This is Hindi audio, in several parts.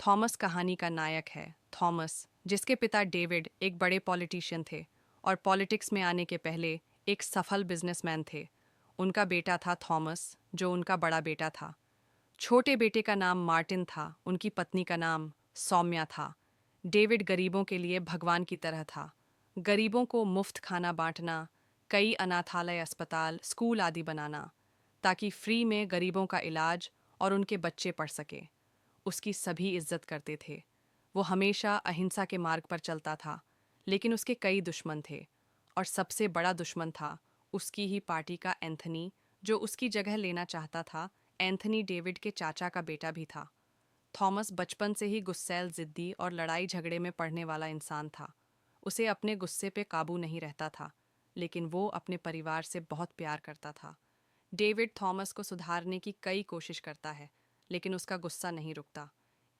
थॉमस कहानी का नायक है। थॉमस, जिसके पिता डेविड एक बड़े पॉलिटिशियन थे और पॉलिटिक्स में आने के पहले एक सफल बिजनेसमैन थे। उनका बेटा था थॉमस, जो उनका बड़ा बेटा था। छोटे बेटे का नाम मार्टिन था, उनकी पत्नी का नाम सौम्या था। डेविड गरीबों के लिए भगवान की तरह था। गरीबों को मुफ्त खाना बांटना, कई अनाथालय, अस्पताल, स्कूल आदि बनाना, ताकि फ्री में गरीबों का इलाज और उनके बच्चे पढ़ सके। उसकी सभी इज्जत करते थे। वो हमेशा अहिंसा के मार्ग पर चलता था, लेकिन उसके कई दुश्मन थे, और सबसे बड़ा दुश्मन था उसकी ही पार्टी का एंथनी, जो उसकी जगह लेना चाहता था। एंथनी डेविड के चाचा का बेटा भी था। थॉमस बचपन से ही गुस्सैल, जिद्दी और लड़ाई झगड़े में पड़ने वाला इंसान था। उसे अपने गुस्से पे काबू नहीं रहता था, लेकिन वो अपने परिवार से बहुत प्यार करता था। डेविड थॉमस को सुधारने की कई कोशिश करता है, लेकिन उसका गुस्सा नहीं रुकता।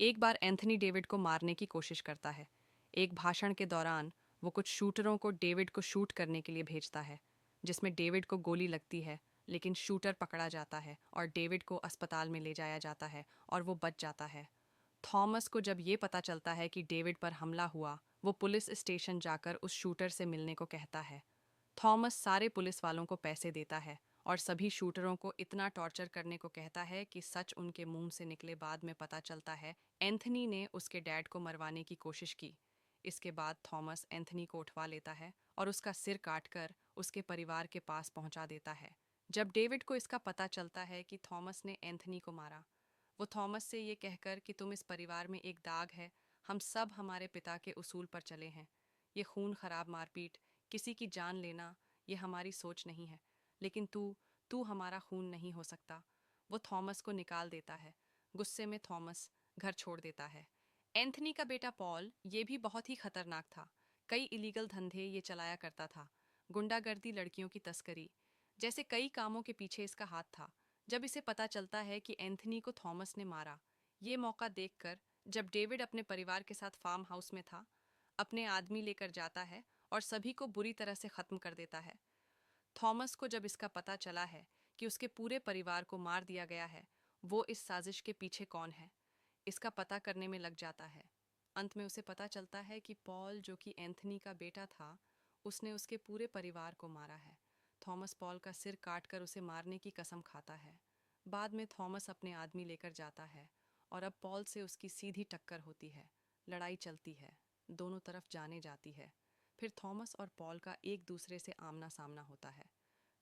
एक बार एंथनी डेविड को मारने की कोशिश करता है। एक भाषण के दौरान वो कुछ शूटरों को डेविड को शूट करने के लिए भेजता है, जिसमें डेविड को गोली लगती है, लेकिन शूटर पकड़ा जाता है और डेविड को अस्पताल में ले जाया जाता है और वो बच जाता है। थॉमस को जब ये पता चलता है कि डेविड पर हमला हुआ, वो पुलिस स्टेशन जाकर उस शूटर से मिलने को कहता है। थॉमस सारे पुलिस वालों को पैसे देता है और सभी शूटरों को इतना टॉर्चर करने को कहता है कि सच उनके मुंह से निकले। बाद में पता चलता है एंथनी ने उसके डैड को मरवाने की कोशिश की। इसके बाद थॉमस एंथनी को उठवा लेता है और उसका सिर काटकर उसके परिवार के पास पहुंचा देता है। जब डेविड को इसका पता चलता है कि थॉमस ने एंथनी को मारा, वो थॉमस से ये कहकर कि तुम इस परिवार में एक दाग है, हम सब हमारे पिता के उसूल पर चले हैं। ये खून खराब, मारपीट, किसी की जान लेना, ये हमारी सोच नहीं है। लेकिन तू तू हमारा खून नहीं हो सकता। वो थॉमस को निकाल देता है। गुस्से में थॉमस घर छोड़ देता है। एंथनी का बेटा पॉल ये भी बहुत ही खतरनाक था। कई इलीगल धंधे ये चलाया करता था। गुंडागर्दी, लड़कियों की तस्करी जैसे कई कामों के पीछे इसका हाथ था। जब इसे पता चलता है कि एंथनी को थॉमस ने मारा, ये मौका देखकर जब डेविड अपने परिवार के साथ फार्म हाउस में था, अपने आदमी लेकर जाता है और सभी को बुरी तरह से खत्म कर देता है। थॉमस को जब इसका पता चला है कि उसके पूरे परिवार को मार दिया गया है, वो इस साजिश के पीछे कौन है, इसका पता करने में लग जाता है। अंत में उसे पता चलता है कि पॉल, जो कि एंथनी का बेटा था, उसने उसके पूरे परिवार को मारा है। थॉमस पॉल का सिर काटकर उसे मारने की कसम खाता है। बाद में थॉमस अपने आदमी लेकर जाता है और अब पॉल से उसकी सीधी टक्कर होती है। लड़ाई चलती है, दोनों तरफ जाने जाती है। फिर थॉमस और पॉल का एक दूसरे से आमना सामना होता है।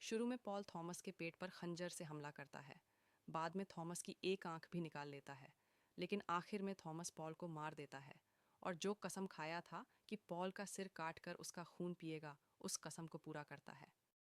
शुरू में पॉल थॉमस के पेट पर खंजर से हमला करता है। बाद में थॉमस की एक आंख भी निकाल लेता है। लेकिन आखिर में थॉमस पॉल को मार देता है और जो कसम खाया था कि पॉल का सिर काटकर उसका खून पिएगा, उस कसम को पूरा करता है।